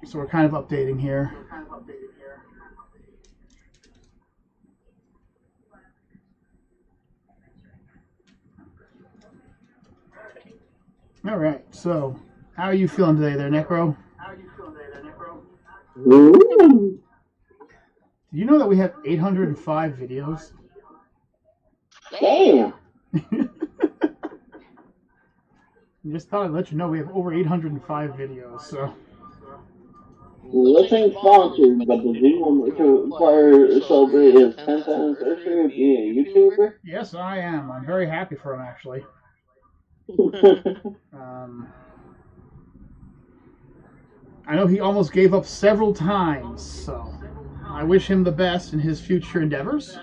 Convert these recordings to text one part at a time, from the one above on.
So we're kind of updating here. All right. So, how are you feeling today, there, Necro? Ooh. Do you know that we have 805 videos? Damn. Just thought I'd let you know we have over 805 videos. So. This ain't sponsored, but does anyone require celebrate his 10th anniversary of being a YouTuber? Yes, I am. I'm very happy for him, actually. Um, I know he almost gave up several times, so I wish him the best in his future endeavors.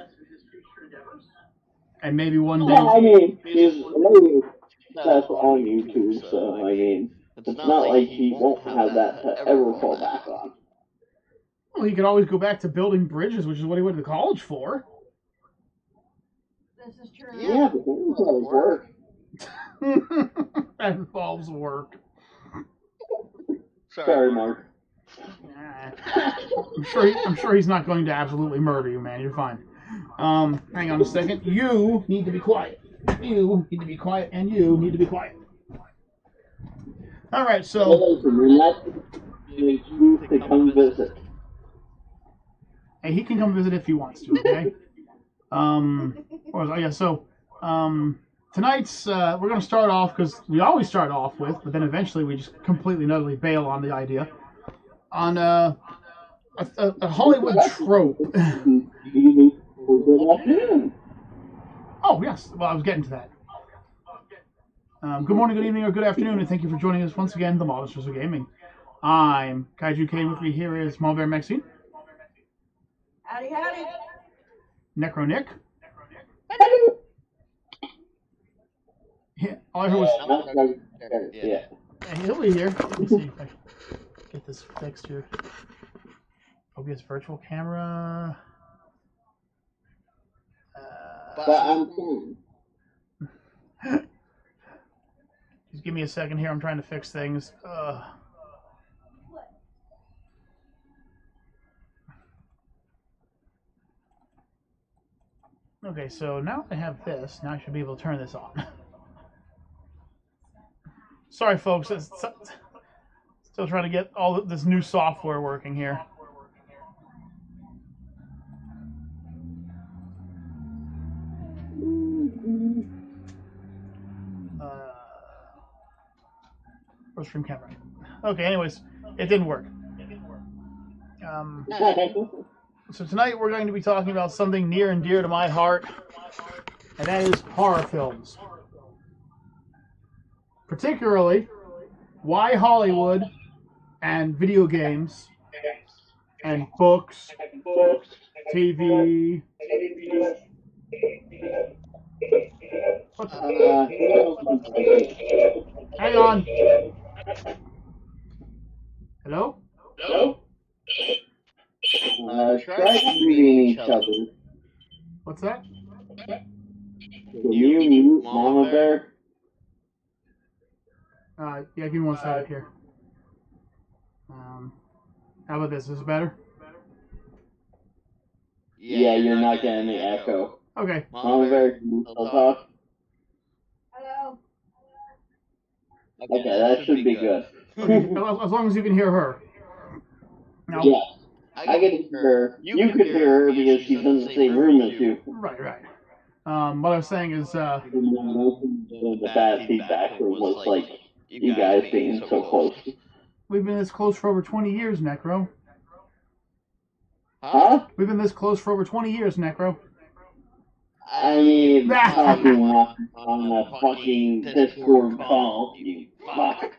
And maybe one day. Well, I mean, he's very successful on YouTube, so I mean, it's not like he won't have that to ever fall back on. Well, he could always go back to building bridges, which is what he went to college for. This is true. Yeah, but that involves work. That involves work. Sorry, Mark. I'm sure he's not going to absolutely murder you, man. You're fine. Hang on a second. You need to be quiet. You need to be quiet, and you need to be quiet. All right, so. Listen, you're not to come visit. Hey, he can come visit if he wants to. Okay. Tonight's we're going to start off because we always start off with, but then eventually we just completely and utterly bail on the idea on a Hollywood trope. Oh yes, well I was getting to that. Good morning, good evening, or good afternoon, and thank you for joining us once again, the Monsters of Gaming. I'm Kaiju K. With me here is Small Bear Maxine. Howdy, howdy. Necro Nick. Yeah, all I heard was. Yeah. He'll be here. Let me see if I can get this fixed here. OBS virtual camera. But I'm saying. Just give me a second here. I'm trying to fix things. Okay, so now I have this. Now I should be able to turn this on. Sorry, folks. Still trying to get all this new software working here. Where's stream camera? Okay, anyways, it didn't work. So tonight we're going to be talking about something near and dear to my heart, and that is horror films. Particularly, why Hollywood and video games and books, TV. Hang on. Hello? Try reading each other. What's that? Can you mute Mama Bear? Yeah, give me one second here. How about this? Is this better? Yeah, you're not getting any echo. Okay. Mama Bear, can you still talk? Hello. Okay, that should be good. Okay, as long as you can hear her. Now, yeah. I can hear her. You could hear her because she's in the same room as you. Right. What I was saying is, the bad feedback was like you guys being so close. We've been this close for over 20 years, Necro. Huh? We've been this close for over 20 years, Necro. I mean, talking on a fucking Discord call, you fuck.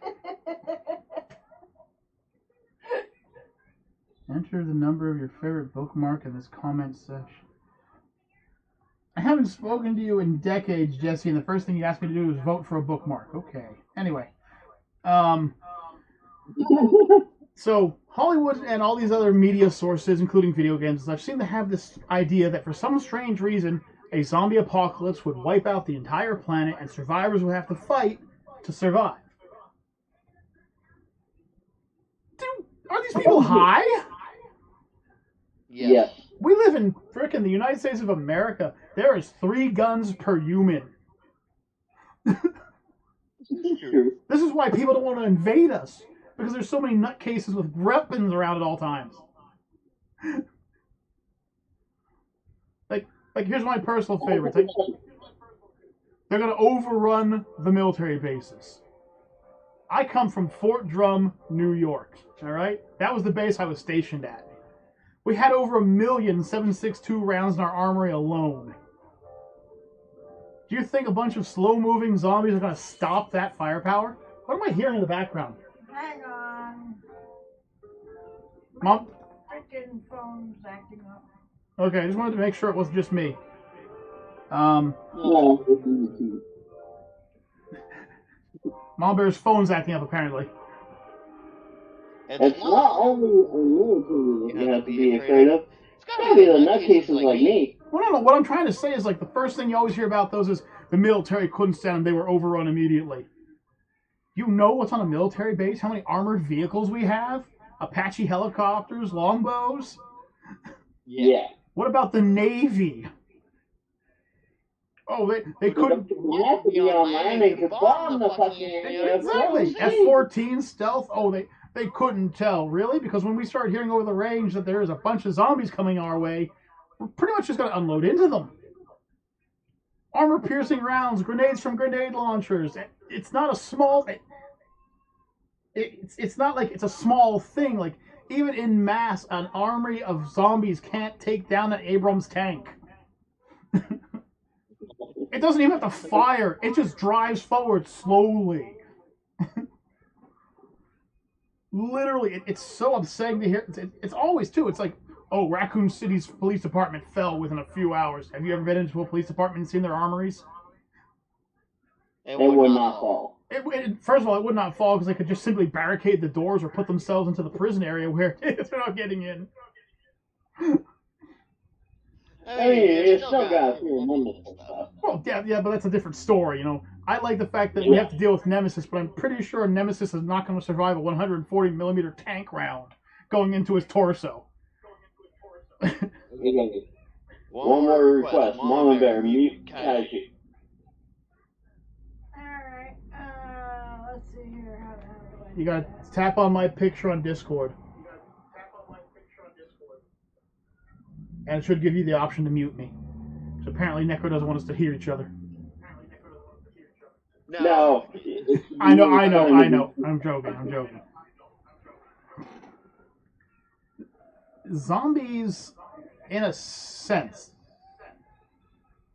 Enter the number of your favorite bookmark in this comment section. I haven't spoken to you in decades, Jesse, and the first thing you asked me to do was vote for a bookmark. Okay. Anyway. So, Hollywood and all these other media sources, including video games and such, seem to have this idea that for some strange reason, a zombie apocalypse would wipe out the entire planet and survivors would have to fight to survive. Are these people high? Yes. We live in frickin' the United States of America. There is 3 guns per human. This is true. This is why people don't want to invade us. Because there's so many nutcases with weapons around at all times. Like here's my personal favorites. Like, they're going to overrun the military bases. I come from Fort Drum, New York. All right? That was the base I was stationed at. We had over 1,000,000 7.62 rounds in our armory alone. Do you think a bunch of slow-moving zombies are going to stop that firepower? What am I hearing in the background? Hang on. Mom? Freaking phone's acting up. Okay, I just wanted to make sure it wasn't just me. No. Mom Bear's phone's acting up, apparently. It's not only a military that you have to be afraid of. It's gotta be the nutcases like me. Well, no. What I'm trying to say is, like, the first thing you always hear about those is the military couldn't stand them. They were overrun immediately. You know what's on a military base? How many armored vehicles we have? Apache helicopters, longbows? Yeah. What about the Navy? Oh, they couldn't... You have to be on land and could bomb the fucking area. Exactly. F-14 stealth. Oh, they couldn't tell. Really? Because when we start hearing over the range that there is a bunch of zombies coming our way, we're pretty much just going to unload into them. Armor-piercing rounds, grenades from grenade launchers. It's not a small... It's not like it's a small thing. Like, even in mass, an army of zombies can't take down an Abrams tank. It doesn't even have to fire. It just drives forward slowly. Literally, it's so upsetting to hear. It's always, too. It's like, oh, Raccoon City's police department fell within a few hours. Have you ever been into a police department and seen their armories? It would not fall. First of all, it would not fall because they could just simply barricade the doors or put themselves into the prison area where they're not getting in. I mean, it's still got fear Nemesis stuff. Well, yeah, but that's a different story, you know. I like the fact that we have to deal with Nemesis, but I'm pretty sure Nemesis is not going to survive a 140mm tank round going into his torso. One more request. Mama Bear, mute Kaiji. Alright, let's see here. How do I You gotta tap on my picture on Discord. And it should give you the option to mute me. So apparently Necro doesn't want us to hear each other. No. I know. I'm joking. Zombies, in a sense,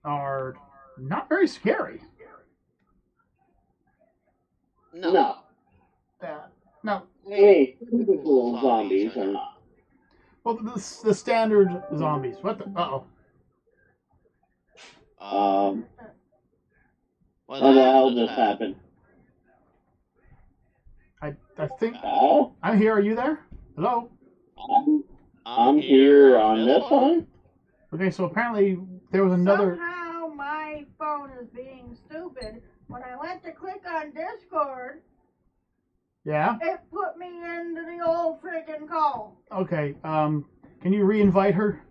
are not very scary. No. No. Hey, typical zombies are not. Well, the standard zombies. What the? Uh-oh. What the hell just happened? I think... Oh? I'm here. Are you there? Hello? I'm here on this one? Okay, so apparently there was another... Somehow my phone is being stupid. When I went to click on Discord, Yeah? it put me into the old freaking call. Okay, can you re-invite her?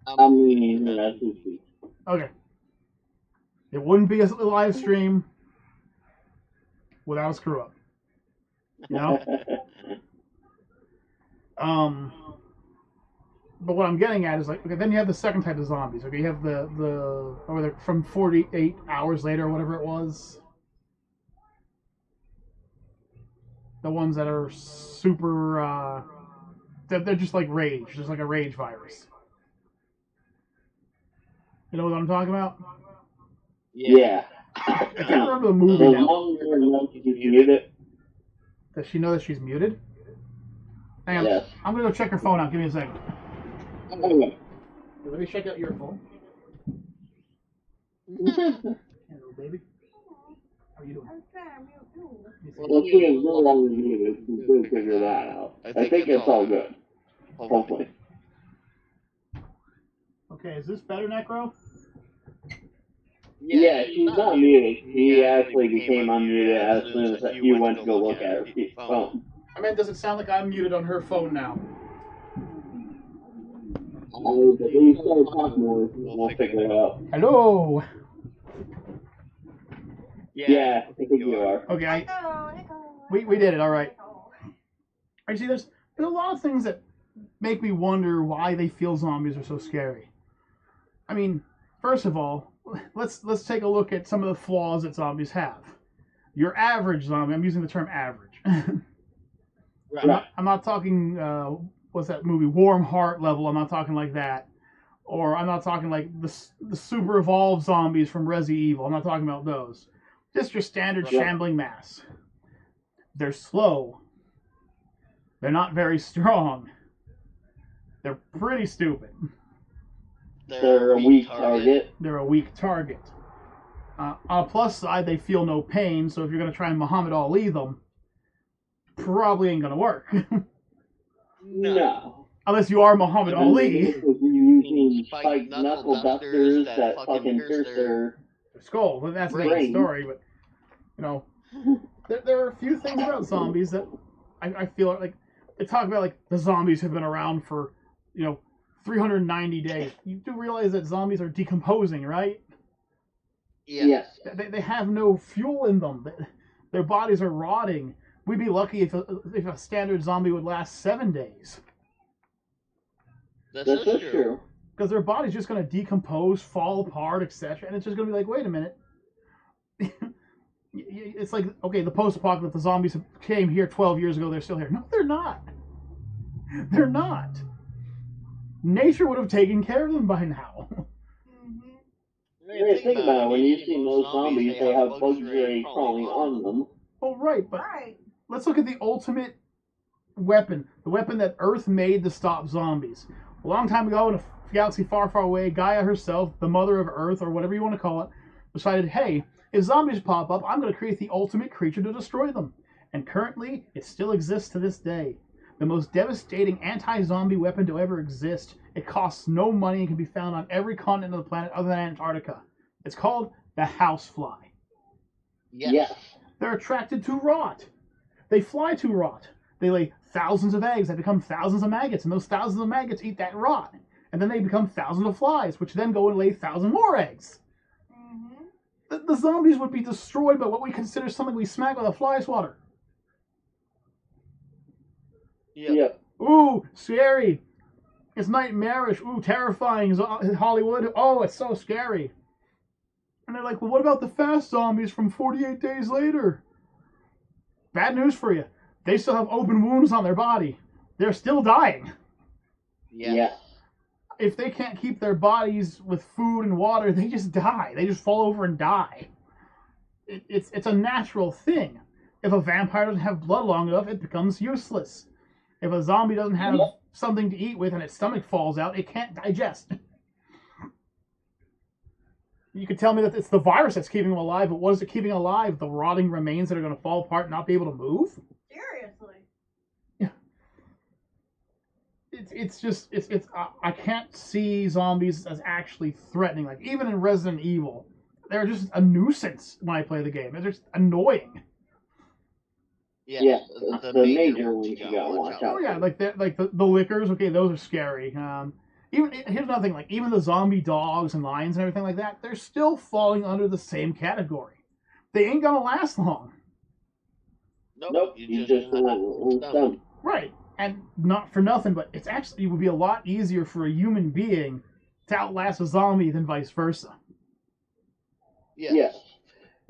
I'm reading the message. Okay. It wouldn't be a live stream without a screw up. You know? But what I'm getting at is, like, okay, then you have the second type of zombies. Okay, you have the from 48 hours later or whatever it was. The ones that are super, they're just like rage, just like a rage virus. You know what I'm talking about? Yeah. I can't remember the movie now. Does she know that she's muted? Hang on. Yes. I'm gonna go check her phone out. Give me a second. Okay. Let me check out your phone. Hello, baby. How are you doing? I'm trying to mute too. Well, she is no longer muted. We will figure that out. I think it's all good. Hopefully. Okay, is this better, Necro? Yeah, she's not muted. She actually became unmuted as soon as you went to go look at her phone. I mean, does it sound like I'm muted on her phone now? But then you start talking more, we'll figure it out. Hello. Yeah, I think you are. Okay, Echo. we did it. All right. I see. There's a lot of things that make me wonder why they feel zombies are so scary. I mean, first of all, let's take a look at some of the flaws that zombies have. Your average zombie. I'm using the term average. Right. I'm not talking. What's that movie? Warm Heart level. I'm not talking like that. Or I'm not talking like the super evolved zombies from Resident Evil. I'm not talking about those. Just your standard shambling mass. They're slow. They're not very strong. They're pretty stupid. They're a weak target. They're a weak target. On a plus side, they feel no pain, so if you're going to try and Muhammad Ali them, probably ain't going to work. No. Unless you are Muhammad Ali. If you're using spiked knuckle dusters that fucking pierce their skull. Well, that's a different story, but, you know, there are a few things about zombies that I feel like they talk about, like, the zombies have been around for, 390 days. You do realize that zombies are decomposing, right? Yes. They have no fuel in them. Their bodies are rotting. We'd be lucky if a standard zombie would last 7 days. That's true. Because their body's just going to decompose, fall apart, etc. And it's just going to be like, wait a minute. It's like, okay, the post-apocalypse, the zombies came here 12 years ago, they're still here. No, they're not. They're not. Nature would have taken care of them by now. Think about it. When you see most zombies, they have bugs crawling on them. Oh, right, but let's look at the ultimate weapon. The weapon that Earth made to stop zombies. A long time ago, in a galaxy far, far away, Gaia herself, the mother of Earth, or whatever you want to call it, decided, hey, if zombies pop up, I'm going to create the ultimate creature to destroy them. And currently, it still exists to this day. The most devastating anti-zombie weapon to ever exist. It costs no money and can be found on every continent of the planet other than Antarctica. It's called the housefly. Yes. They're attracted to rot. They fly to rot. They lay thousands of eggs that become thousands of maggots, and those thousands of maggots eat that rot. And then they become thousands of flies, which then go and lay 1,000 more eggs. The zombies would be destroyed by what we consider something we smack with a fly swatter. Yep. Ooh, scary. It's nightmarish. Ooh, terrifying. Hollywood. Oh, it's so scary. And they're like, well, what about the fast zombies from 48 days later? Bad news for you. They still have open wounds on their body. They're still dying. Yes. If they can't keep their bodies with food and water, they just die. They just fall over and die. It's a natural thing. If a vampire doesn't have blood long enough, it becomes useless. If a zombie doesn't have something to eat with and its stomach falls out, it can't digest. You could tell me that it's the virus that's keeping them alive, but what is it keeping alive? The rotting remains that are going to fall apart and not be able to move? Seriously. Yeah. It's I can't see zombies as actually threatening. Like, even in Resident Evil, they're just a nuisance when I play the game. They're just annoying. Yeah, the major ones you gotta watch out. Oh yeah, like the lickers. Okay, those are scary. Even here's another thing. Like, even the zombie dogs and lions and everything like that, they're still falling under the same category. They ain't gonna last long. Nope. You just them. Right, and not for nothing, but it would be a lot easier for a human being to outlast a zombie than vice versa. Yes.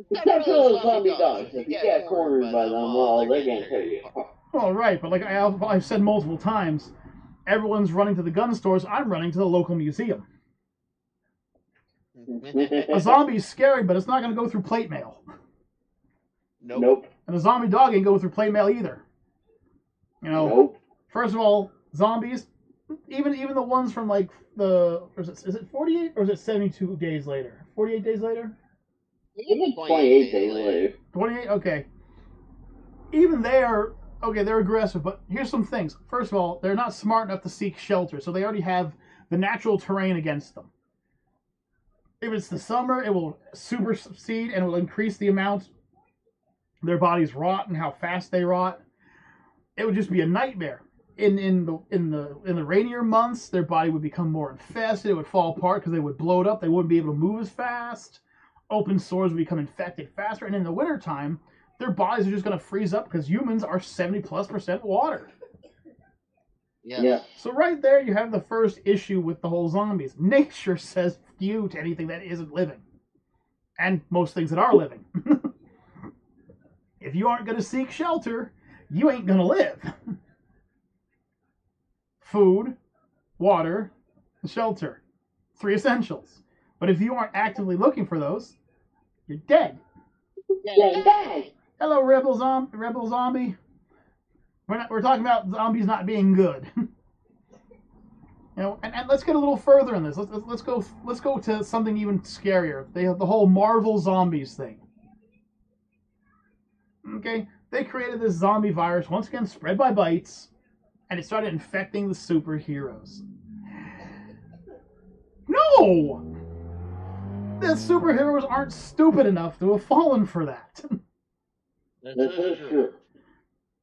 Except for those zombie dogs. If you get cornered by them, well, they're gonna tear you apart. Oh, right, but like I've said multiple times, everyone's running to the gun stores. I'm running to the local museum. A zombie's scary, but it's not going to go through plate mail. Nope. And a zombie dog ain't go through plate mail either. Nope. First of all, zombies, even the ones from like is it 48 or is it 72 days later? 48 days later? Even 28 days later. 28? Okay. Even they're aggressive, but here's some things. First of all, they're not smart enough to seek shelter, so they already have the natural terrain against them. If it's the summer, it will supersede and will increase the amount their bodies rot and how fast they rot. it would just be a nightmare. In the rainier months, their body would become more infested. It would fall apart because they would bloat up. They wouldn't be able to move as fast. Open sores would become infected faster. And in the wintertime, their bodies are just going to freeze up because humans are 70+% water. Yeah. So right there, you have the first issue with the whole zombies. Nature says few to anything that isn't living, and most things that are living. If you aren't going to seek shelter, you ain't going to live. Food, water, and shelter. 3 essentials. But if you aren't actively looking for those, you're dead. Hello, rebel zombie. We're talking about zombies not being good. And let's get a little further in this. Let's go to something even scarier. They have the whole Marvel zombies thing. Okay, they created this zombie virus, once again spread by bites, and it started infecting the superheroes. No! The superheroes aren't stupid enough to have fallen for that. This is true.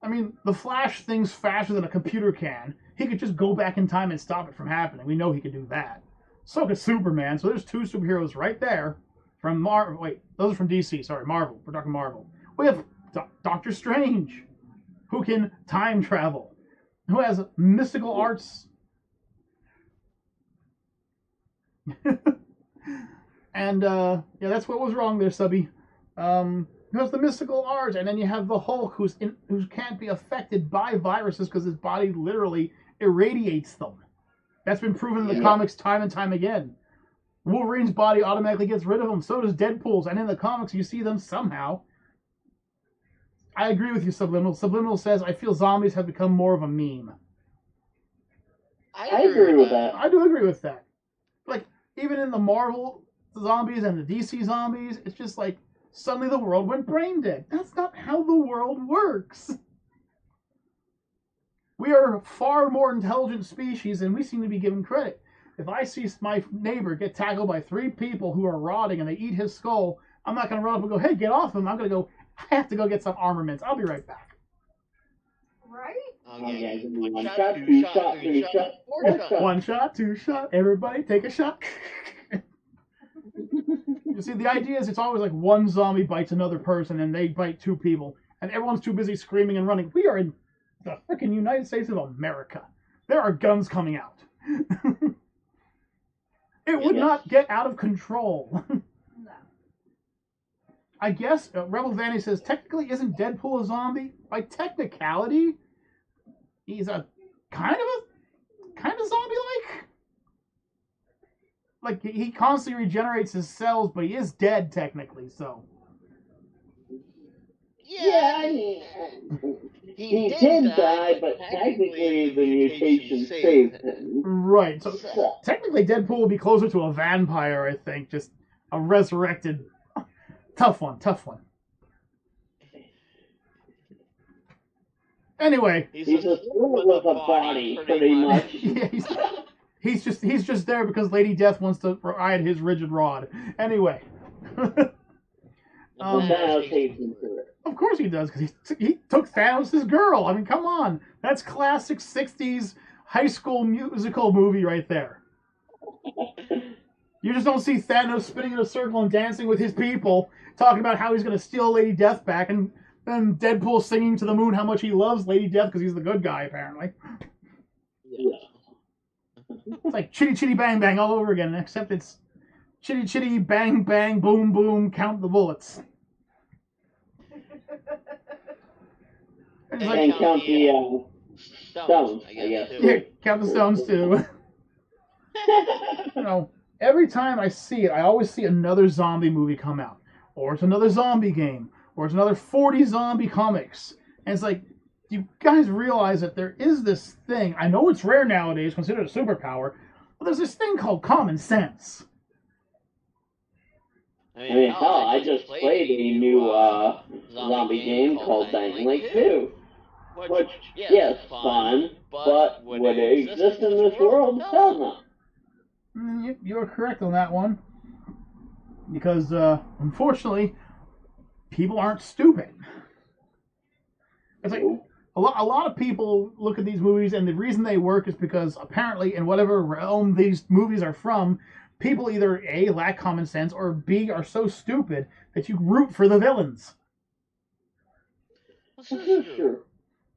I mean, the Flash thinks faster than a computer can. He could just go back in time and stop it from happening. We know he could do that. So could Superman. So there's 2 superheroes right there from Marvel. Wait, those are from DC. Sorry, Marvel. We're talking Marvel. We have Doctor Strange, who can time travel, who has mystical arts. And, yeah, that's what was wrong there, Subby. Who has the mystical arts, and then you have the Hulk, who can't be affected by viruses because his body literally irradiates them. That's been proven in the comics time and time again. Wolverine's body automatically gets rid of them. So does Deadpool's, and in the comics you see them somehow. I agree with you, Subliminal. Subliminal says, I feel zombies have become more of a meme. I agree with that. I do agree with that. Like, even in the Marvel zombies and the DC zombies, it's just like, suddenly the world went brain dead. That's not how the world works. We are a far more intelligent species than we seem to be given credit. If I see my neighbor get tackled by 3 people who are rotting and they eat his skull, I'm not going to run up and go, hey, get off him. I'm going to go, I have to go get some armaments. I'll be right back. Right? Okay, one shot, 2 shot, 3 shot, 4 shot. 1 shot, 2 shot. Everybody take a shot. You see, the idea is it's always like one zombie bites another person and they bite 2 people. And everyone's too busy screaming and running. We are in the freaking United States of America. There are guns coming out. It would not get out of control. No. I guess Rebel Vanny says, technically isn't Deadpool a zombie? By technicality, he's a kind of zombie-like. Like, he constantly regenerates his cells, but he is dead, technically, so. Yeah, he did die, but technically the mutation saved him. Right, so technically Deadpool would be closer to a vampire, I think. Just a resurrected. Tough one. Anyway. He's a soul with a body, pretty much. Yeah, he's just there because Lady Death wants to ride his rigid rod. Anyway. Thanos hates him for it. Of course he does, because he took Thanos' girl. I mean, come on. That's classic 60s high school musical movie right there. You just don't see Thanos spinning in a circle and dancing with his people, talking about how he's going to steal Lady Death back, and then Deadpool singing to the moon how much he loves Lady Death because he's the good guy, apparently. Yeah. It's like chitty chitty bang bang all over again, except it's chitty chitty bang bang boom boom count the bullets. And count the stones, I guess. Yeah, count the stones too. You know, every time I see it, I always see another zombie movie come out, or it's another zombie game, or it's another 40 zombie comics, and it's like, do you guys realize that there is this thing? I know it's rare nowadays, considered a superpower, but there's this thing called common sense. I mean, hell, I just played a new zombie game called Dying Light 2. Which, yes, fun, but would it exist in this world? Hell no. You're correct on that one. Because, unfortunately, people aren't stupid. It's like, a lot of people look at these movies, and the reason they work is because apparently, in whatever realm these movies are from, people either A, lack common sense, or B, are so stupid that you root for the villains. This is true.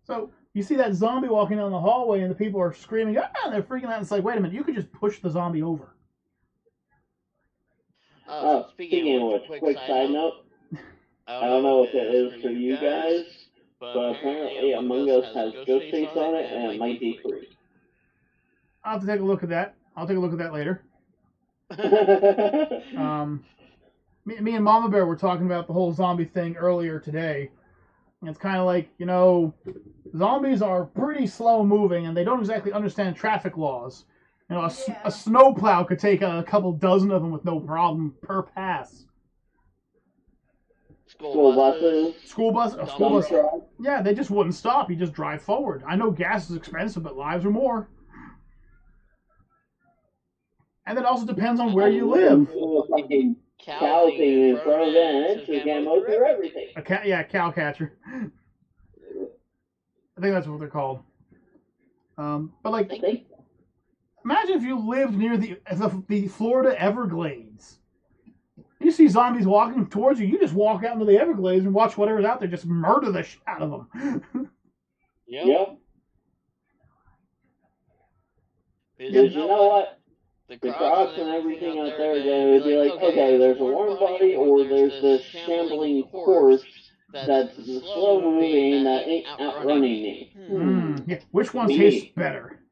So you see that zombie walking down the hallway, and the people are screaming, ah, and they're freaking out. It's like, wait a minute, you could just push the zombie over. Speaking of which, quick side note. I don't know if it is for you guys, but apparently Among Us has Ghostface on it, and it might be free. I'll have to take a look at that. I'll take a look at that later. Me and Mama Bear were talking about the whole zombie thing earlier today. And it's kind of like, you know, zombies are pretty slow moving, and they don't exactly understand traffic laws. You know, a snowplow could take a couple dozen of them with no problem per pass. School buses. School bus. Yeah, they just wouldn't stop. You just drive forward. I know gas is expensive, but lives are more. And it also depends on where you live. Cow thing in front of it to get most of everything. Cow catcher. I think that's what they're called. But like, imagine if you lived near the Florida Everglades. You see zombies walking towards you, you just walk out into the Everglades and watch whatever's out there just murder the shit out of them. Yep. Because you know what? The crops and everything out there, they would be like, okay, there's a warm body, or there's this shambling horse that's slow moving that ain't outrunning me. Yeah. Which one tastes better?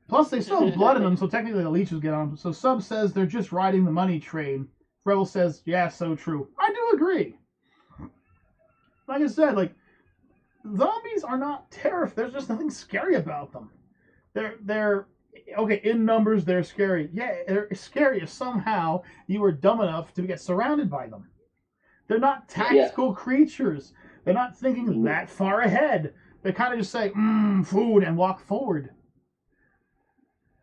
Plus, they still have blood in them, so technically the leeches get on them. So Sub says they're just riding the money train. Rebel says, yeah, so true. I do agree. Like I said, like, zombies are not terrifying. There's just nothing scary about them. They're okay, in numbers, they're scary. Yeah, they're scary if somehow you were dumb enough to get surrounded by them. They're not tactical creatures. They're not thinking that far ahead. They kind of just say, food, and walk forward.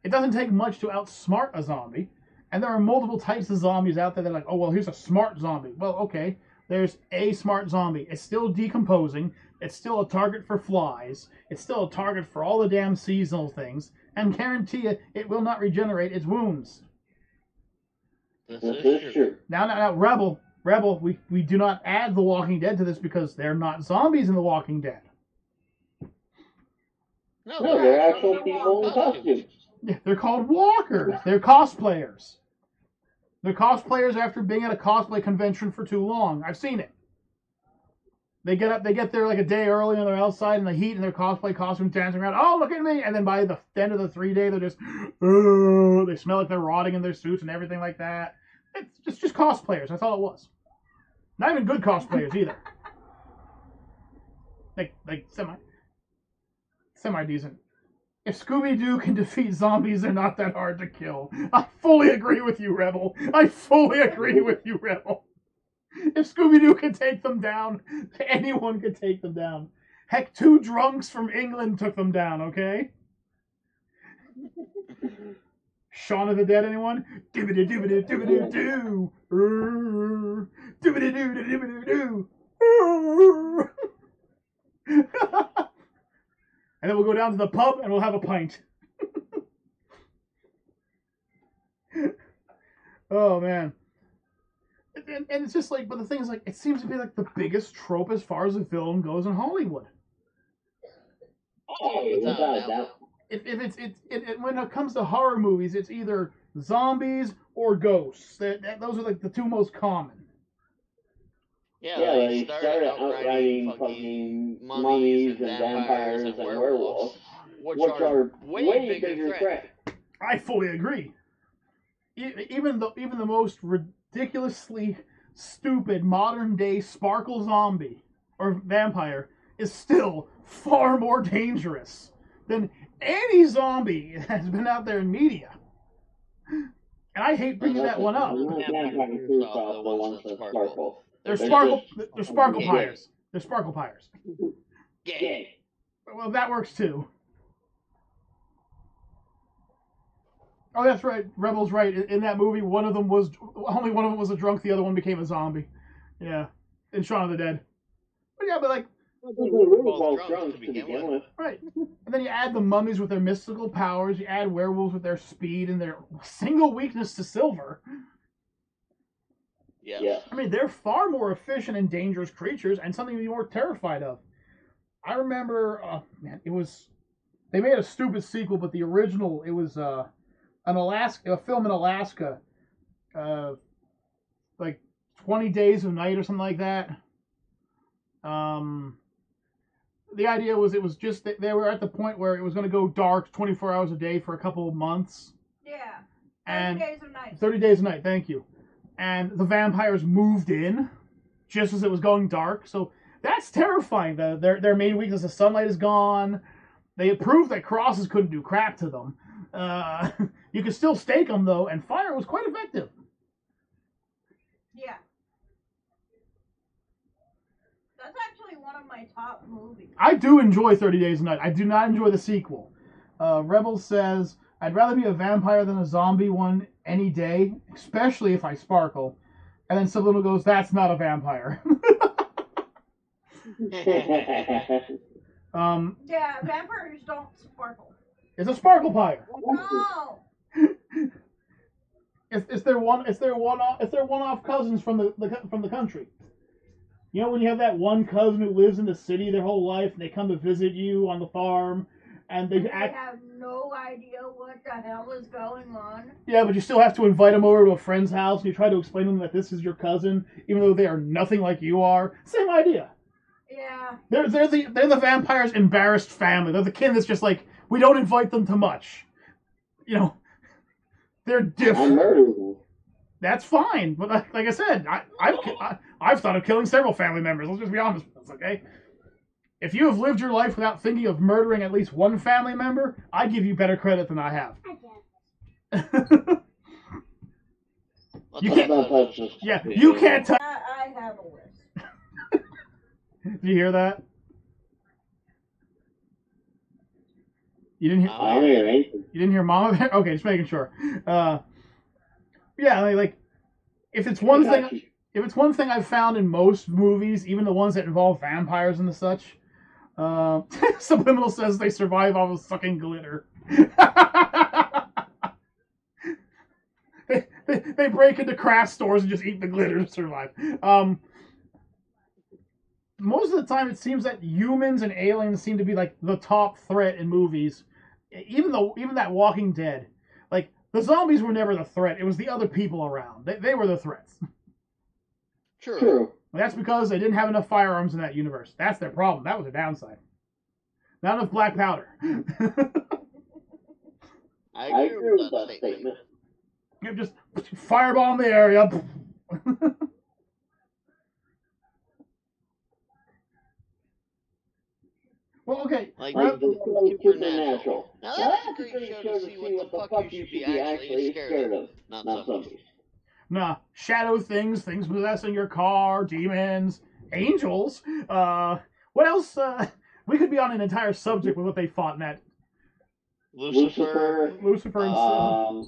It doesn't take much to outsmart a zombie. And there are multiple types of zombies out there that are like, oh, well, here's a smart zombie. Well, okay, there's a smart zombie. It's still decomposing. It's still a target for flies. It's still a target for all the damn seasonal things. And guarantee you, it will not regenerate its wounds. This is true. Now, Rebel, we do not add The Walking Dead to this because they're not zombies in The Walking Dead. No, they're actual people in costumes. Yeah, they're called walkers. They're cosplayers. They're cosplayers after being at a cosplay convention for too long. I've seen it. They get there like a day early, and they're outside in the heat in their cosplay costumes, dancing around. Oh, look at me! And then by the end of the 3 day, they're just, they smell like they're rotting in their suits and everything like that. It's just cosplayers. That's all it was. Not even good cosplayers either. Like semi decent. If Scooby-Doo can defeat zombies, they're not that hard to kill. I fully agree with you, Rebel. I fully agree with you, Rebel. If Scooby-Doo can take them down, anyone can take them down. Heck, 2 drunks from England took them down, okay? Shaun of the Dead, anyone? Doobity-doobity-doobity-doo. Doobity-doo-doo-doo-doo-doo. And then we'll go down to the pub and we'll have a pint. Oh, man. And it's just like, but the thing is, like, it seems to be like the biggest trope as far as a villain goes in Hollywood. Oh, without a doubt. When it comes to horror movies, it's either zombies or ghosts. Those are like the 2 most common. Yeah, they started outrighting fucking mummies and vampires and werewolves, which are way bigger threats. I fully agree. Even the most ridiculously stupid modern day sparkle zombie or vampire is still far more dangerous than any zombie that's been out there in media. And I hate bringing that one up. They're sparkle pyres. They're sparkle pyres. Yeah. Well, that works too. Oh, that's right. Rebel's right. In that movie, only one of them was a drunk. The other one became a zombie. Yeah, in Shaun of the Dead. But yeah, but like They were both drunk to begin with. Right. And then you add the mummies with their mystical powers. You add werewolves with their speed and their single weakness to silver. Yes. I mean, they're far more efficient and dangerous creatures and something to be more terrified of. I remember, man, it was, they made a stupid sequel, but the original, it was a film in Alaska, like 20 Days of Night or something like that. The idea was it was just that they were at the point where it was going to go dark 24 hours a day for a couple of months. Yeah. 30 And days of night. 30 Days of Night, thank you. And the vampires moved in just as it was going dark. So that's terrifying. Their main weakness, the sunlight, is gone. They proved that crosses couldn't do crap to them. You could still stake them, though, and fire was quite effective. Yeah. That's actually one of my top movies. I do enjoy 30 Days of Night. I do not enjoy the sequel. Rebel says, I'd rather be a vampire than a zombie one any day, especially if I sparkle. And then Subliminal goes, that's not a vampire. Yeah, vampires don't sparkle. It's a sparkle pyre. No. It's their one-off cousins from the country. You know when you have that one cousin who lives in the city their whole life and they come to visit you on the farm and they have no idea what the hell is going on. Yeah, but you still have to invite them over to a friend's house and you try to explain to them that this is your cousin, even though they are nothing like you are. Same idea. Yeah. They're the vampire's embarrassed family. They're the kin that's just like, we don't invite them to much. You know, they're different. That's fine, but like I said, I've thought of killing several family members. Let's just be honest with us, okay? If you have lived your life without thinking of murdering at least one family member, I give you better credit than I have. You can't. Yeah, you can't tell. I have a list. Did you hear that? You didn't hear? I don't hear anything. You didn't hear Mama there? Okay, just making sure. Yeah, like if it's one thing I've found in most movies, even the ones that involve vampires and the such, Subliminal says they survive off of sucking glitter. they break into craft stores and just eat the glitter to survive. Most of the time, it seems that humans and aliens seem to be like the top threat in movies. Even that Walking Dead, like the zombies were never the threat. It was the other people around. They were the threats. True. That's because they didn't have enough firearms in that universe. That's their problem. That was a downside. Not enough black powder. I agree with that statement. You just firebomb the area. Well, okay. Like Supernatural. Now that's a great show to see what the fuck you should be actually scared of, not zombies. Nah, shadow things possessing your car, demons, angels. What else? We could be on an entire subject with what they fought in that. Lucifer and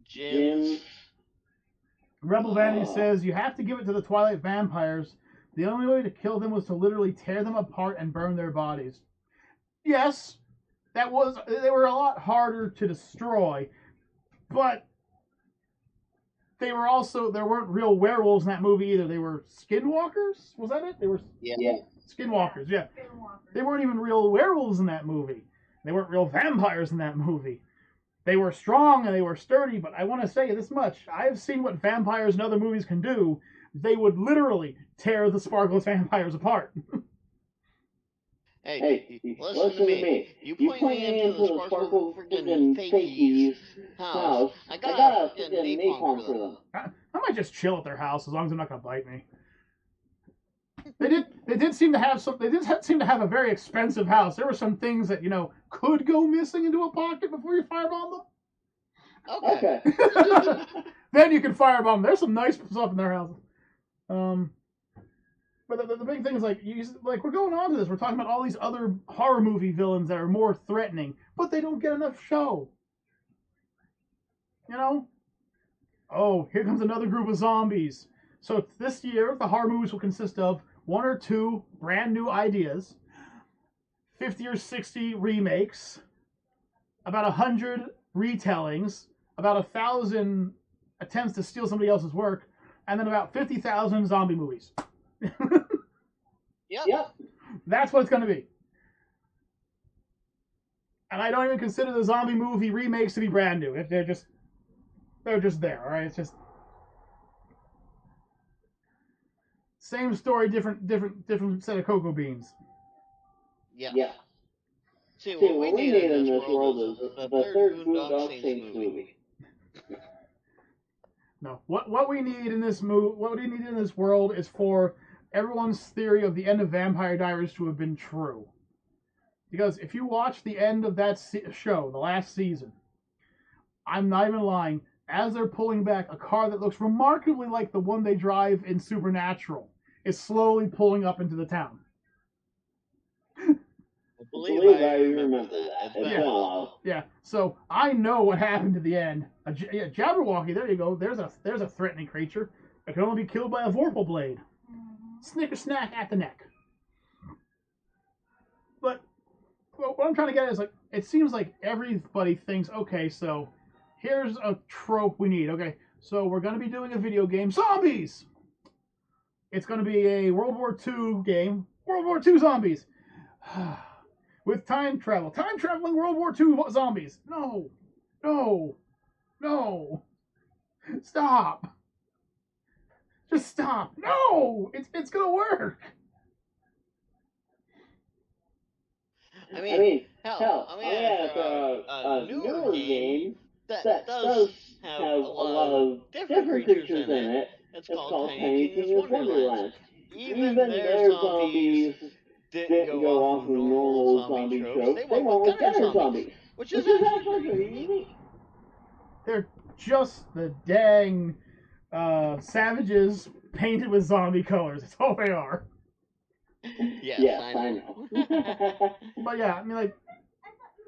Jinn. Rebel Vanity says you have to give it to the Twilight vampires. The only way to kill them was to literally tear them apart and burn their bodies. Yes, they were a lot harder to destroy, but there weren't real werewolves in that movie either. They were skinwalkers. Was that it? They were skinwalkers. Yeah. They weren't even real werewolves in that movie. They weren't real vampires in that movie. They were strong and they were sturdy, but I want to say this much. I have seen what vampires in other movies can do. They would literally tear the sparkless vampires apart. Hey, listen to me. You point me into the sparkle friggin' fakies' house. I got a friggin' napalm for them. I might just chill at their house as long as they're not going to bite me. They did seem to have a very expensive house. There were some things that, could go missing into a pocket before you firebomb them. Okay. Then you can firebomb them. There's some nice stuff in their house. But the big thing is, we're going on to this. We're talking about all these other horror movie villains that are more threatening, but they don't get enough show. Oh, here comes another group of zombies. So this year, the horror movies will consist of 1 or 2 brand new ideas, 50 or 60 remakes, about 100 retellings, about 1,000 attempts to steal somebody else's work, and then about 50,000 zombie movies. Yep. That's what it's going to be. And I don't even consider the zombie movie remakes to be brand new. If they're just there, all right? It's just same story, different set of cocoa beans. Yeah. See, what we need in this world is the third Boondock Saints movie. No, what we need in this world is for everyone's theory of the end of Vampire Diaries to have been true. Because if you watch the end of that show, the last season, I'm not even lying, as they're pulling back, a car that looks remarkably like the one they drive in Supernatural is slowly pulling up into the town. I believe I remember that. It's been a while. Yeah, so I know what happened at the end. Jabberwocky, there you go. There's a threatening creature that can only be killed by a Vorpal blade. Snicker snack at the neck. But what I'm trying to get at is, like, it seems like everybody thinks, okay, so here's a trope we need. Okay, so we're going to be doing a video game, zombies. It's going to be a World War II game, World War II zombies. With time travel. Time traveling World War II zombies. No. Stop. Just stop. No. It's gonna work. I mean, hell, a newer game that does have a lot of different creatures in it. It's called Tiny Tina's Wonderland. Even their zombies didn't go off of normal zombie tropes. They went with gunner zombies, which is actually pretty unique. They're just the dang savages painted with zombie colors. That's all they are. Yes, I know. But yeah, I mean, like,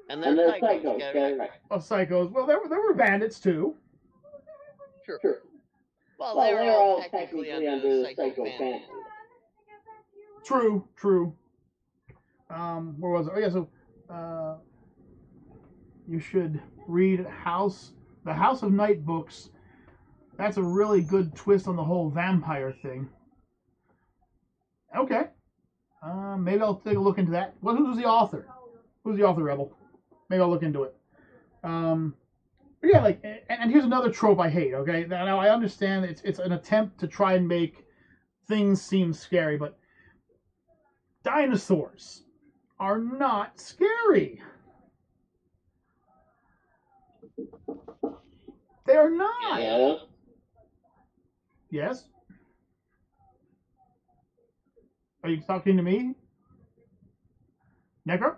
and then psychos. Get it right. Oh, psychos. Well, there were bandits too. Sure. Well, they were all technically under the psycho family. True. Where was it? Oh yeah, so you should read the House of Night books. That's a really good twist on the whole vampire thing. Okay. Maybe I'll take a look into that. Who's the author? Who's the author, Rebel? Maybe I'll look into it. But yeah, like, and here's another trope I hate. Okay, now I understand it's an attempt to try and make things seem scary, but dinosaurs are not scary. They are not. Yeah. Yes? Are you talking to me? Necro?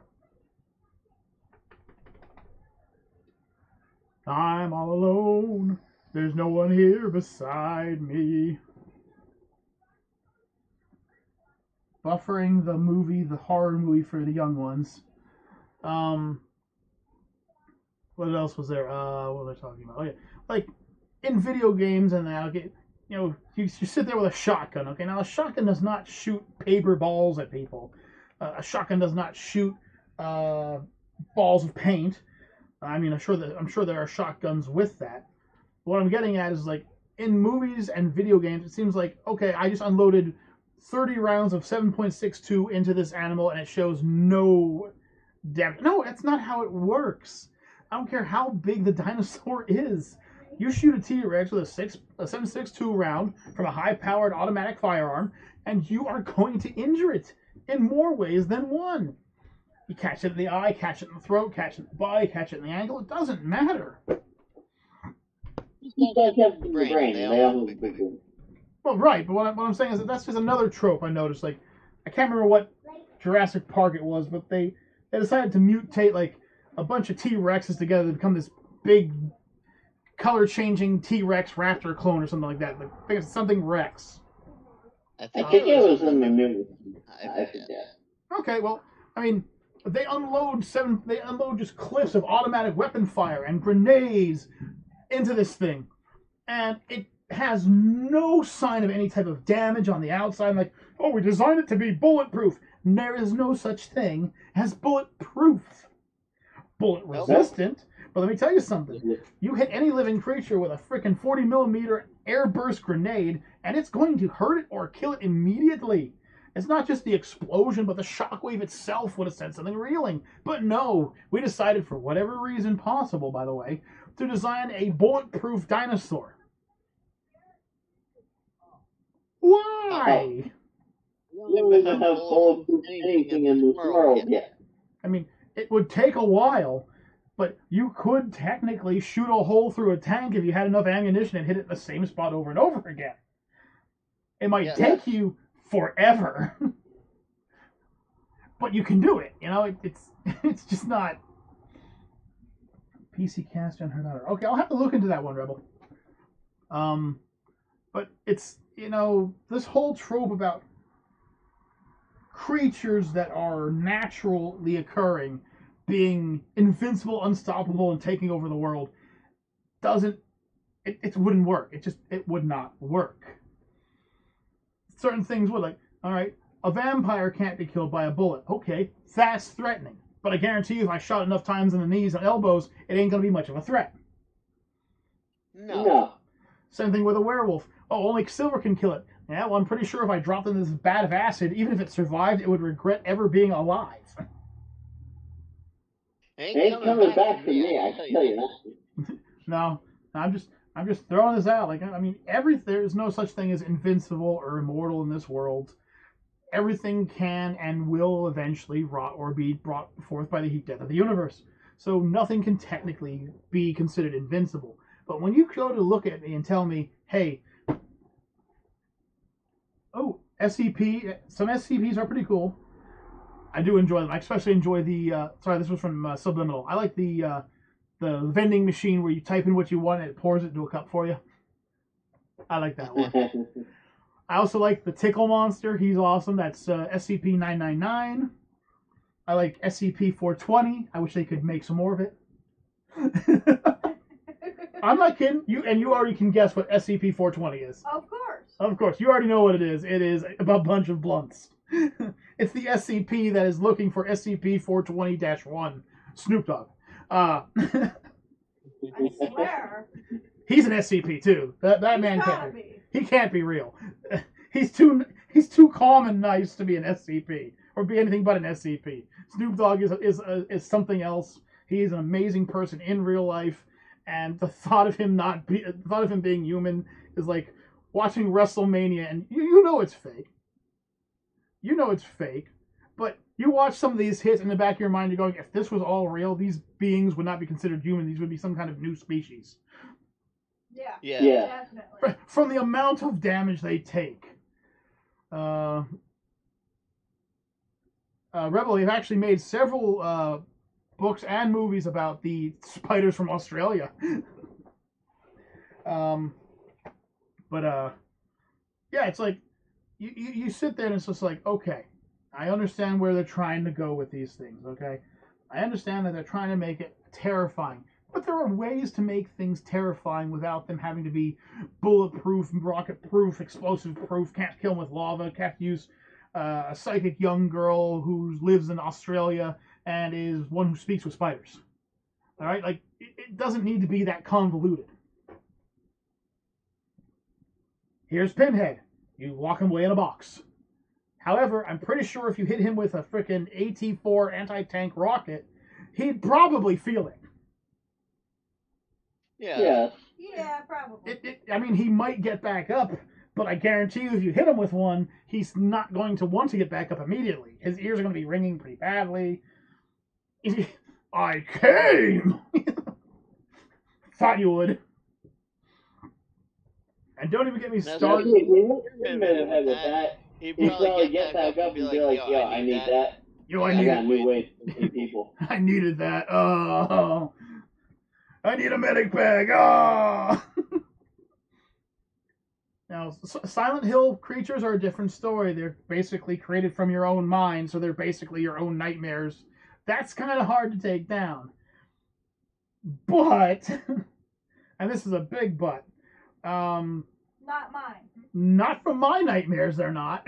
I'm all alone. There's no one here beside me. Buffering the horror movie for the young ones. What else was there? What was I talking about? Oh yeah, like in video games and that. Okay, you sit there with a shotgun. Okay, now a shotgun does not shoot paper balls at people. A shotgun does not shoot balls of paint. I mean, I'm sure there are shotguns with that. But what I'm getting at is, like, in movies and video games, it seems like, okay, I just unloaded 30 rounds of 7.62 into this animal and it shows no damage. No, that's not how it works. I don't care how big the dinosaur is. You shoot a T-Rex with a 7.62 round from a high-powered automatic firearm, and you are going to injure it in more ways than one. You catch it in the eye, catch it in the throat, catch it in the body, catch it in the ankle. It doesn't matter. You guys have the brain. They all have big brain. Well, right, but what I'm saying is that's just another trope I noticed. Like, I can't remember what Jurassic Park it was, but they decided to mutate, like, a bunch of T-Rexes together to become this big, color-changing T-Rex raptor clone or something like that. Like, I think it's something Rex. I think it was in the news. I forget. Okay, well, I mean, they unload just cliffs of automatic weapon fire and grenades into this thing, and has no sign of any type of damage on the outside. Like, oh, we designed it to be bulletproof. There is no such thing as bulletproof. Bullet resistant. But let me tell you something. You hit any living creature with a freaking 40 millimeter air burst grenade, and it's going to hurt it or kill it immediately. It's not just the explosion, but the shockwave itself would have sent something reeling. But no, we decided, for whatever reason possible, by the way, to design a bulletproof dinosaur. Why? We don't even have bulletproof anything in this world yet. I mean, it would take a while, but you could technically shoot a hole through a tank if you had enough ammunition and hit it in the same spot over and over again. It might take you forever, but you can do it. You know, it's just not PC cast unheard of. Okay, I'll have to look into that one, Rebel. But it's, you know, this whole trope about creatures that are naturally occurring being invincible, unstoppable, and taking over the world it wouldn't work. It would not work. Certain things would, like, all right, a vampire can't be killed by a bullet. Okay, that's threatening. But I guarantee you, if I shot enough times in the knees and elbows, it ain't going to be much of a threat. No. Same thing with a werewolf. Oh, only silver can kill it. Yeah, well, I'm pretty sure if I dropped in this vat of acid, even if it survived, it would regret ever being alive. Ain't coming back to me, I tell you that. No, I'm just throwing this out. Like, I mean, there's no such thing as invincible or immortal in this world. Everything can and will eventually rot or be brought forth by the heat death of the universe. So nothing can technically be considered invincible. But when you go to look at me and tell me, hey, oh, SCP, some SCPs are pretty cool. I do enjoy them. I especially enjoy the, sorry, this was from Subliminal. I like the vending machine where you type in what you want and it pours it into a cup for you. I like that one. I also like the Tickle Monster. He's awesome. That's SCP-999. I like SCP-420. I wish they could make some more of it. I'm not kidding. You already can guess what SCP-420 is. Of course. Of course. You already know what it is. It is a bunch of blunts. It's the SCP that is looking for SCP-420-1. Snoop Dogg. I swear. He's an SCP too. That man can't be. He can't be real. He's too calm and nice to be an SCP or be anything but an SCP. Snoop Dogg is something else. He's an amazing person in real life, and the thought of him being human is like watching WrestleMania, and you know it's fake. You know it's fake, but you watch some of these hits in the back of your mind, you're going, if this was all real, these beings would not be considered human. These would be some kind of new species. Yeah. Definitely. From the amount of damage they take. Rebel, they've actually made several books and movies about the spiders from Australia. Yeah, it's like, you sit there and it's just like, okay, I understand where they're trying to go with these things, okay? I understand that they're trying to make it terrifying. But there are ways to make things terrifying without them having to be bulletproof, rocket-proof, explosive-proof, can't kill them with lava, can't use a psychic young girl who lives in Australia and is one who speaks with spiders. All right? Like, it doesn't need to be that convoluted. Here's Pinhead. You lock him away in a box. However, I'm pretty sure if you hit him with a frickin' AT-4 anti-tank rocket, he'd probably feel it. Yeah. Yeah, probably. I mean, he might get back up, but I guarantee you if you hit him with one, he's not going to want to get back up immediately. His ears are going to be ringing pretty badly. I came! Thought you would. And don't even get me started. He'd probably get back up and be like, yo, I need that. Yo, I got a new way to see people. I needed that. Oh. I need a medic bag. Oh. Now, Silent Hill creatures are a different story. They're basically created from your own mind, so they're basically your own nightmares. That's kind of hard to take down. But, and this is a big but, Not mine. Not from my nightmares, they're not.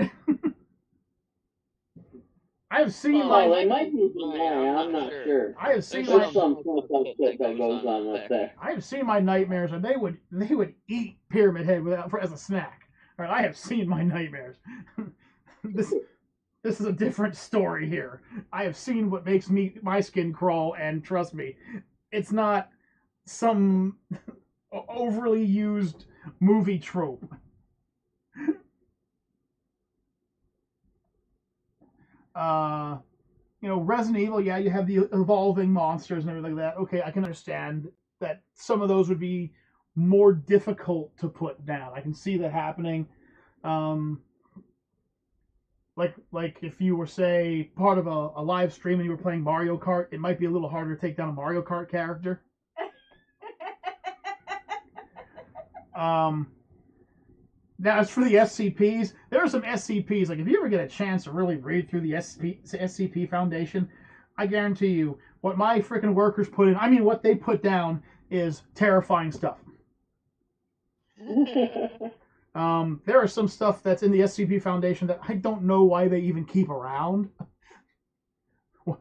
I have seen they might be from mine, I'm not sure. I have seen There's some shit that goes on up there. I have seen my nightmares, and they would eat Pyramid Head as a snack. All right, I have seen my nightmares. This is a different story here. I have seen what makes my skin crawl, and trust me, it's not some overly used movie trope. Resident Evil, yeah, you have the evolving monsters and everything like that. Okay, I can understand that some of those would be more difficult to put down. I can see that happening. Like if you were, say, part of a live stream and you were playing Mario Kart, it might be a little harder to take down a Mario Kart character. Now, as for the SCPs, there are some SCPs. Like, if you ever get a chance to really read through the SCP Foundation, I guarantee you, what my freaking workers put in, what they put down is terrifying stuff. There are some stuff that's in the SCP Foundation that I don't know why they even keep around.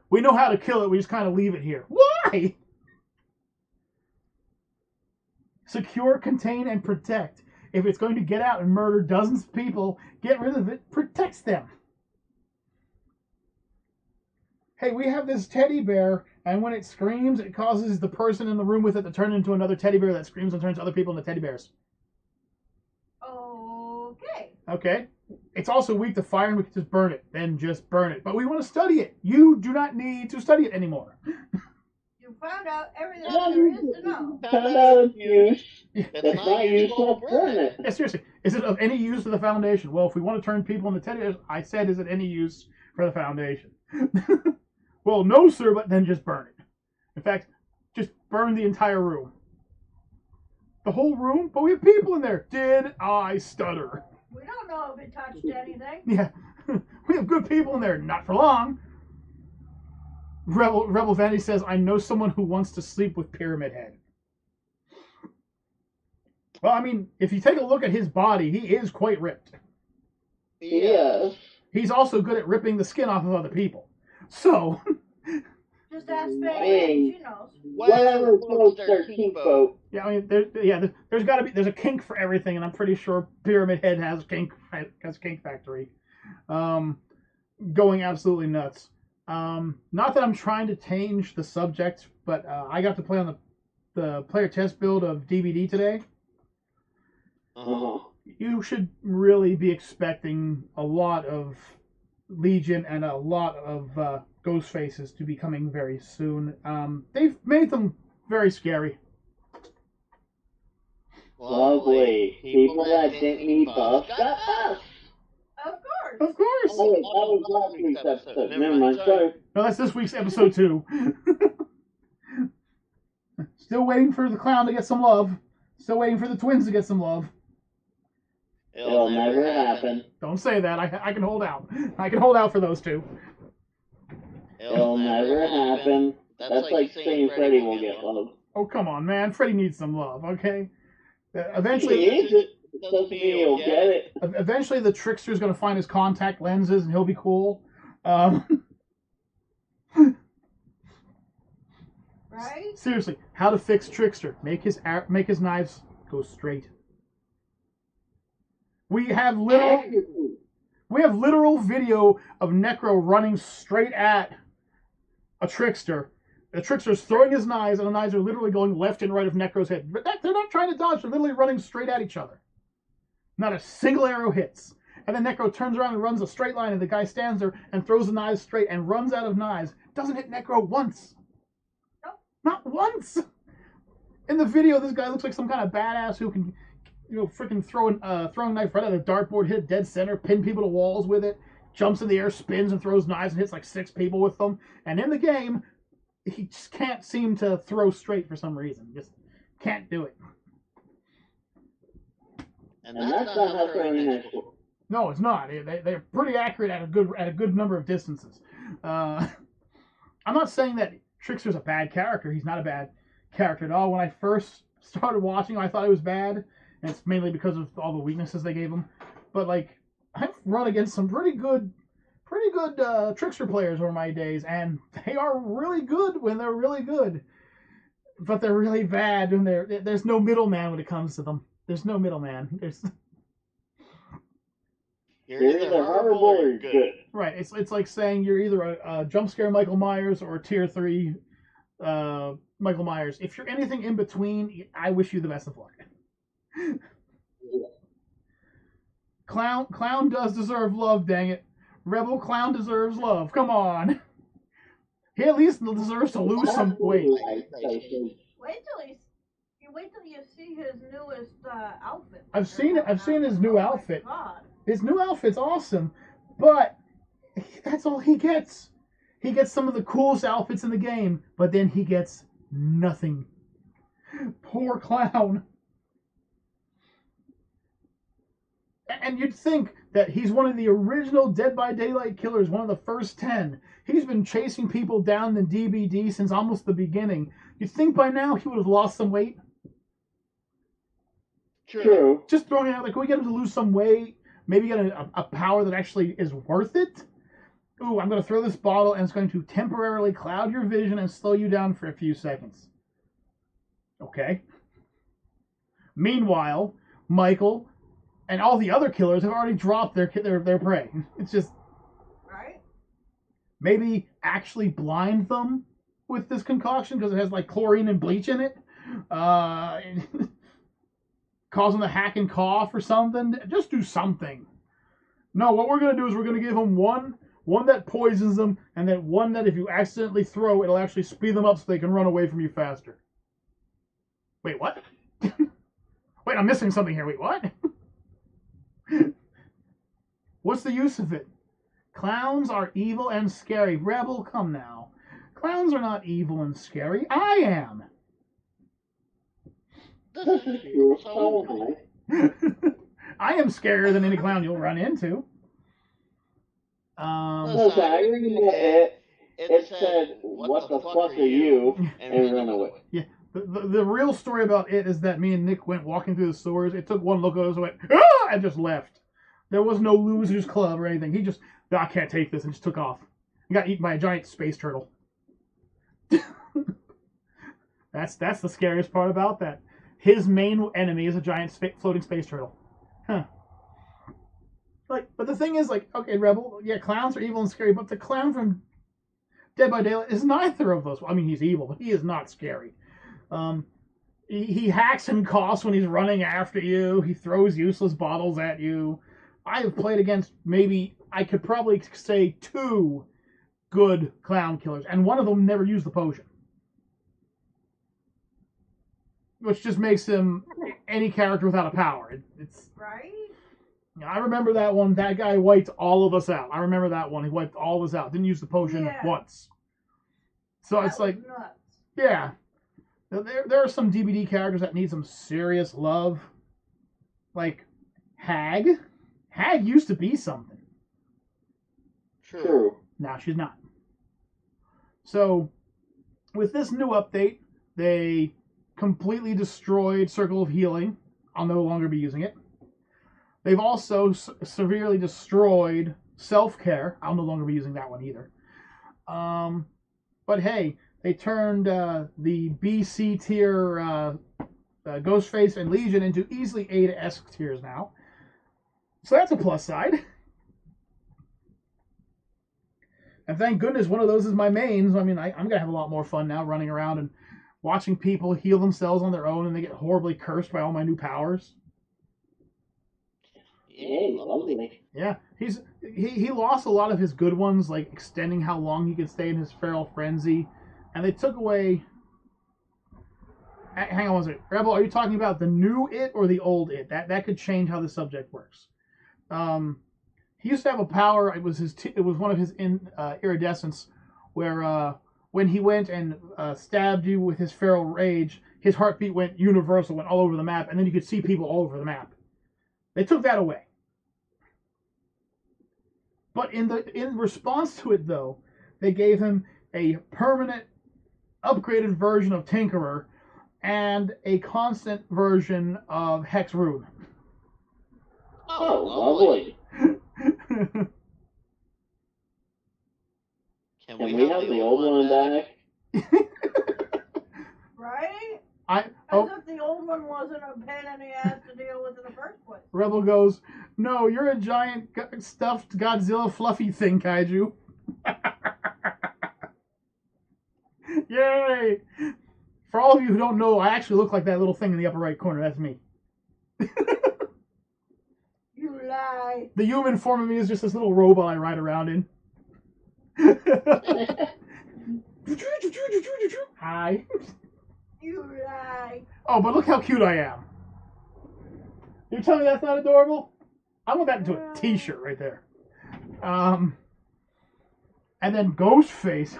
We know how to kill it, we just kind of leave it here. Why? Secure, contain, and protect. If it's going to get out and murder dozens of people, get rid of it, protects them. Hey, we have this teddy bear, and when it screams, it causes the person in the room with it to turn into another teddy bear that screams and turns other people into teddy bears. Okay. Okay. It's also weak to fire, and we can just burn it. Then just burn it. But we want to study it. You do not need to study it anymore. You found out everything there is to know. Found out use. That's not useful. Burn it. Yeah, seriously. Is it of any use to the Foundation? Well, if we want to turn people into teddy bears, I said, is it any use for the Foundation? Well, no, sir, but then just burn it. In fact, just burn the entire room. The whole room? But we have people in there. Did I stutter? We don't know if it touched anything. Yeah. We have good people in there. Not for long. Rebel Vanity says, I know someone who wants to sleep with Pyramid Head. Well, if you take a look at his body, he is quite ripped. Yes. He's also good at ripping the skin off of other people. So... Just ask Faye, she knows. Whatever floats their kink boat. Yeah, there's got to be, there's a kink for everything, and I'm pretty sure Pyramid Head has a kink factory. Going absolutely nuts. Not that I'm trying to change the subject, but I got to play on the player test build of DVD today. Uh-huh. You should really be expecting a lot of Legion and a lot of ghost faces to be coming very soon. They've made them very scary. Lovely. People that didn't need buffs got buffs. Of course. Of course. Oh, wait, that was last week's episode. Never mind, sorry. No, that's this week's episode 2. Still waiting for the clown to get some love. Still waiting for the twins to get some love. It'll never happen. Don't say that. I can hold out. I can hold out for those two. It'll never happen. That's like saying Freddy will get love. Oh, come on, man. Freddy needs some love, okay? Eventually, he needs it. Doesn't mean he'll get it. Eventually, the trickster's going to find his contact lenses, and he'll be cool. Right? Seriously, how to fix Trickster? Make his knives go straight. We have literal video of Necro running straight at a Trickster. The Trickster's throwing his knives, and the knives are literally going left and right of Necro's head. But they're not trying to dodge, they're literally running straight at each other. Not a single arrow hits. And then Necro turns around and runs a straight line, and the guy stands there and throws the knives straight and runs out of knives. Doesn't hit Necro once. Nope. Not once. In the video, this guy looks like some kind of badass who can, freaking throw a knife right out of the dartboard, hit dead center, pin people to walls with it, jumps in the air, spins, and throws knives and hits like 6 people with them. And in the game, he just can't seem to throw straight for some reason. Just can't do it. And that's not how throwing is. No, it's not. They're pretty accurate at a good number of distances. I'm not saying that Trickster's a bad character. He's not a bad character at all. When I first started watching him, I thought he was bad. and it's mainly because of all the weaknesses they gave him. But like, I've run against some pretty good trickster players over my days, and they are really good when they're really good, but they're really bad when there's no middleman when it comes to them. There's no middleman. You're either horrible or you're good. Right. It's like saying you're either a jump scare Michael Myers or a tier 3 Michael Myers. If you're anything in between, I wish you the best of luck. Clown does deserve love, dang it. Rebel Clown deserves love. Come on. He at least deserves to lose some weight. Wait till you see his newest outfit. I've seen it. I've seen his new outfit. God. His new outfit's awesome, but that's all he gets. He gets some of the coolest outfits in the game, but then he gets nothing. Poor Clown. And you'd think that he's one of the original Dead by Daylight killers, one of the first 10. He's been chasing people down in DBD since almost the beginning. You'd think by now he would have lost some weight. True. Just throwing it out there, can we get him to lose some weight? Maybe get a power that actually is worth it? Ooh, I'm going to throw this bottle and it's going to temporarily cloud your vision and slow you down for a few seconds. Okay. Meanwhile, Michael and all the other killers have already dropped their prey. It's just... Right? Maybe actually blind them with this concoction because it has like chlorine and bleach in it. Cause them to hack and cough or something. Just do something. No, what we're going to do is we're going to give them one that poisons them, and then one that if you accidentally throw, it'll actually speed them up so they can run away from you faster. Wait, what? Wait, I'm missing something here. Wait, what? What's the use of it? Clowns are evil and scary. Rebel, come now. Clowns are not evil and scary. I am. This is true. So I am scarier than any clown you'll run into. Listen, I read it said, what the fuck are you? And run away. Yeah. The real story about it is that me and Nick went walking through the stores. It took one look at us and went, ah! And just left. There was no losers club or anything. He just, I can't take this, and just took off. He got eaten by a giant space turtle. That's the scariest part about that. His main enemy is a giant floating space turtle. Huh. Like, but the thing is, like, okay, Rebel, yeah, clowns are evil and scary, but the clown from Dead by Daylight is neither of those. I mean, he's evil, but he is not scary. He hacks and coughs when he's running after you. He throws useless bottles at you. I have played against maybe, I could probably say 2 good clown killers, and one of them never used the potion. Which just makes him any character without a power. It's Right? I remember that one. That guy wiped all of us out. I remember that one. He wiped all of us out. Didn't use the potion once. So That it's like, was nuts. yeah. There are some DBD characters that need some serious love. Like Hag. Hag used to be something. True. Now she's not. So, with this new update, they completely destroyed Circle of Healing. I'll no longer be using it. They've also severely destroyed Self-Care. I'll no longer be using that one either. But hey, they turned the BC tier Ghostface and Legion into easily A to S tiers now. So that's a plus side. And thank goodness one of those is my main. So, I mean, I'm going to have a lot more fun now running around and watching people heal themselves on their own and they get horribly cursed by all my new powers. Yay, lovely. Yeah, he lost a lot of his good ones, like extending how long he could stay in his feral frenzy. And they took away... Hang on one second. Rebel, are you talking about the new it or the old it? That could change how the subject works. He used to have a power. It was one of his iridescence, where when he went and stabbed you with his feral rage, his heartbeat went universal, went all over the map, and then you could see people all over the map. They took that away. But in response to it, though, they gave him a permanent, upgraded version of Tinkerer, and a constant version of Hex Rune. Oh, lovely. Can we have the old one back? Right? As if the old one wasn't a pain in the ass to deal with in the first place. Rebel goes, no, you're a giant stuffed Godzilla fluffy thing, Kaiju. Yay! For all of you who don't know, I actually look like that little thing in the upper right corner. That's me. You lie. The human form of me is just this little robot I ride around in. Hi. You lie. Oh, but look how cute I am. You tell me that's not adorable? I want that into a t-shirt right there. And then Ghostface.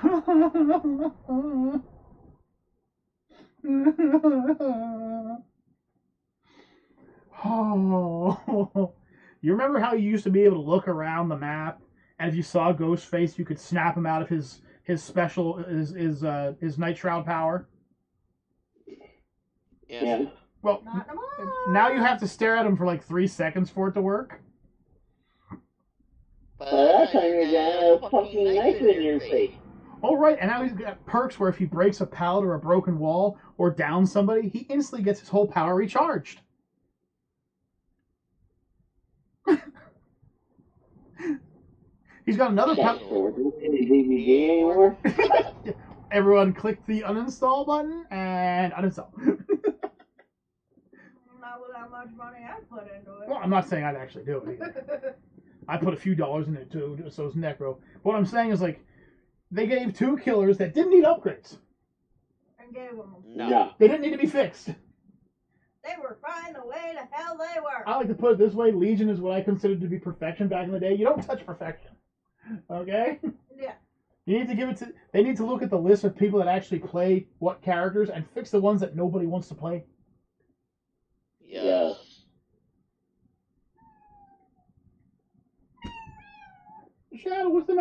Oh. You remember how you used to be able to look around the map, and if you saw Ghostface, you could snap him out of his special his Night Shroud power? Yeah. Well, now you have to stare at him for like 3 seconds for it to work. But that time you're gonna have a fucking knife in your face. Oh, right, and now he's got perks where if he breaks a pallet or a broken wall or downs somebody, he instantly gets his whole power recharged. He's got another power. Everyone click the uninstall button and uninstall. Not with how much money I put into it. Well, I'm not saying I'd actually do it either. I put a few dollars in it too, so it's Necro. What I'm saying is, like, they gave 2 killers that didn't need upgrades. And gave them. No. They didn't need to be fixed. They were fine the way the hell they were. I like to put it this way: Legion is what I considered to be perfection back in the day. You don't touch perfection, okay? Yeah. You need to give it to. They need to look at the list of people that actually play what characters and fix the ones that nobody wants to play. Yes. Shadow, what's the matter?